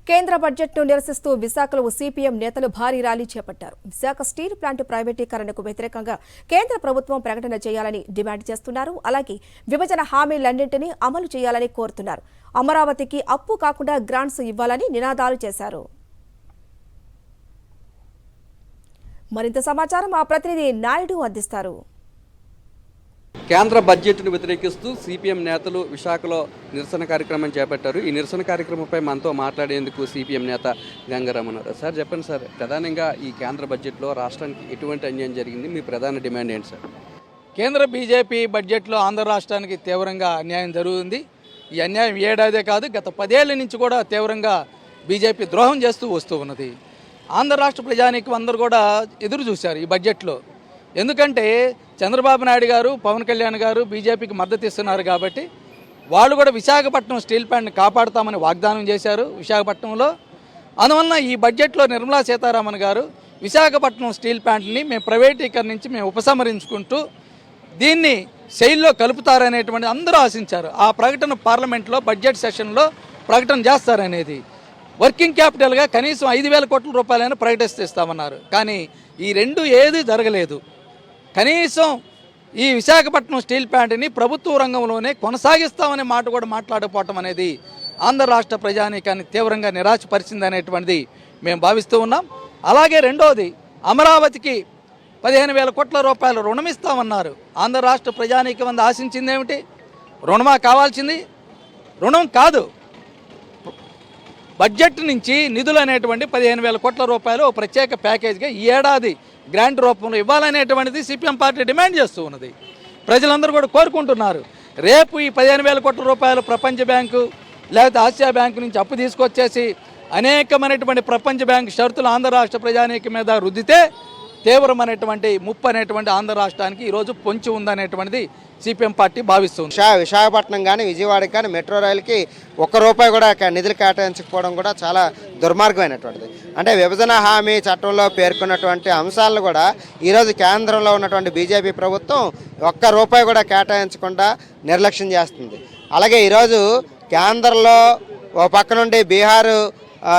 కేంద్ర బడ్జెట్ను నిరసిస్తూ విశాఖలో సిపిఎం నేతలు భారీ ర్యాలీ చేపట్టారు. విశాఖ స్టీల్ ప్లాంట్ ప్రైవేటీకరణకు వ్యతిరేకంగా కేంద్ర ప్రభుత్వం ప్రకటన చేయాలని డిమాండ్ చేస్తున్నారు. అలాగే విభజన హామీలన్నింటినీ అమలు చేయాలని కోరుతున్నారు. అమరావతికి అప్పు కాకుండా గ్రాంట్స్ ఇవ్వాలని నినాదాలు చేశారు. మరింత సమాచారం మా ప్రతినిధి నాయుడు అందిస్తారు. కేంద్ర బడ్జెట్ను వ్యతిరేకిస్తూ సిపిఎం నేతలు విశాఖలో నిరసన కార్యక్రమం చేపట్టారు. ఈ నిరసన కార్యక్రమంపై మనతో మాట్లాడేందుకు సిపిఎం నేత గంగారామ్ ఉన్నారు. సార్ చెప్పండి సార్, ప్రధానంగా ఈ కేంద్ర బడ్జెట్లో రాష్ట్రానికి ఎటువంటి అన్యాయం జరిగింది? మీ ప్రధాన డిమాండ్ ఏంటి సార్? కేంద్ర బీజేపీ బడ్జెట్లో ఆంధ్ర రాష్ట్రానికి తీవ్రంగా అన్యాయం జరుగుతుంది. ఈ అన్యాయం ఏడాదే కాదు, గత 10 ఏళ్ల నుంచి కూడా తీవ్రంగా బీజేపీ ద్రోహం చేస్తూ వస్తూ ఉన్నది. ఆంధ్ర రాష్ట్ర ప్రజానీకం అందరూ కూడా ఎదురు చూశారు ఈ బడ్జెట్లో. ఎందుకంటే చంద్రబాబు నాయుడు గారు, పవన్ కళ్యాణ్ గారు బీజేపీకి మద్దతు ఇస్తున్నారు కాబట్టి వాళ్ళు కూడా విశాఖపట్నం స్టీల్ ప్లాంట్ని కాపాడుతామని వాగ్దానం చేశారు విశాఖపట్నంలో. అందువలన ఈ బడ్జెట్లో నిర్మలా సీతారామన్ గారు విశాఖపట్నం స్టీల్ ప్లాంట్ని మేము ప్రైవేటీకరణ నుంచి మేము ఉపసంహరించుకుంటూ దీన్ని శైలిలో కలుపుతారనేటువంటి అందరూ ఆశించారు. ఆ ప్రకటన పార్లమెంట్లో బడ్జెట్ సెషన్లో ప్రకటన చేస్తారనేది. వర్కింగ్ క్యాపిటల్గా కనీసం 5,000 కోట్ల రూపాయలైనా ప్రకటిస్తామన్నారు. కానీ ఈ రెండు ఏది జరగలేదు. కనీసం ఈ విశాఖపట్నం స్టీల్ ప్లాంట్ని ప్రభుత్వ రంగంలోనే కొనసాగిస్తామనే మాట కూడా మాట్లాడకపోవటం అనేది ఆంధ్ర రాష్ట్ర ప్రజానీకాన్ని తీవ్రంగా నిరాశపరిచింది అనేటువంటిది మేము భావిస్తూ ఉన్నాం. అలాగే రెండోది, అమరావతికి 15,000 కోట్ల రూపాయలు రుణం ఇస్తామన్నారు. ఆంధ్ర రాష్ట్ర ప్రజానీకం అంతా ఆశించింది ఏమిటి? రుణమా కావాల్సింది? రుణం కాదు, బడ్జెట్ నుంచి నిధులు అనేటువంటి 15,000 కోట్ల రూపాయలు ప్రత్యేక ప్యాకేజీగా ఈ ఏడాది గ్రాంట్ రూపంలో ఇవ్వాలనేటువంటిది సిపిఎం పార్టీ డిమాండ్ చేస్తూ ఉన్నది. ప్రజలందరూ కూడా కోరుకుంటున్నారు. రేపు ఈ 15,000 కోట్ల రూపాయలు ప్రపంచ బ్యాంకు లేకపోతే ఆసియా బ్యాంకు నుంచి అప్పు తీసుకొచ్చేసి అనేకమైనటువంటి ప్రపంచ బ్యాంకు షరతులు ఆంధ్ర రాష్ట్ర ప్రజానీకం మీద రుద్దితే తీవ్రమైనటువంటి ముప్పు అనేటువంటి ఆంధ్ర రాష్ట్రానికి ఈరోజు పొంచి ఉందనేటువంటిది సిపిఎం పార్టీ భావిస్తుంది. విశాఖపట్నం కానీ విజయవాడకి కానీ మెట్రో రైలుకి ₹1 కూడా నిధులు కేటాయించకపోవడం కూడా చాలా దుర్మార్గమైనటువంటిది. అంటే విభజన హామీ చట్టంలో పేర్కొన్నటువంటి అంశాలను కూడా ఈరోజు కేంద్రంలో ఉన్నటువంటి బీజేపీ ప్రభుత్వం ₹1 కూడా కేటాయించకుండా నిర్లక్ష్యం చేస్తుంది. అలాగే ఈరోజు కేంద్రంలో ఓ పక్క నుండి బీహారు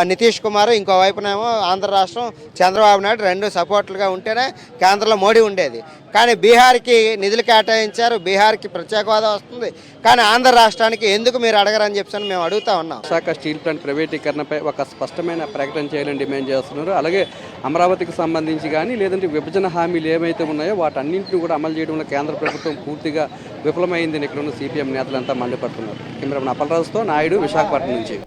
నితీష్ కుమార్, ఇంకో వైపునేమో ఆంధ్ర రాష్ట్రం చంద్రబాబు నాయుడు, రెండు సపోర్ట్లుగా ఉంటేనే కేంద్రంలో మోడీ ఉండేది. కానీ బీహార్కి నిధులు కేటాయించారు, బీహార్కి ప్రత్యేక హోదా వస్తుంది, కానీ ఆంధ్ర రాష్ట్రానికి ఎందుకు మీరు అడగరని చెప్పి మేము అడుగుతా ఉన్నాం. విశాఖ స్టీల్ ప్లాంట్ ప్రైవేటీకరణపై ఒక స్పష్టమైన ప్రకటన చేయాలని డిమాండ్ చేస్తున్నారు. అలాగే అమరావతికి సంబంధించి కానీ లేదంటే విభజన హామీలు ఏమైతే ఉన్నాయో వాటన్నింటినీ కూడా అమలు చేయడంలో కేంద్ర ప్రభుత్వం పూర్తిగా విఫలమైందని ఇక్కడ ఉన్న సిపిఎం నేతలంతా మండిపడుతున్నారు. కెమెరామెన్ అప్పలరాజుతో నాయుడు, విశాఖపట్నం నుంచి.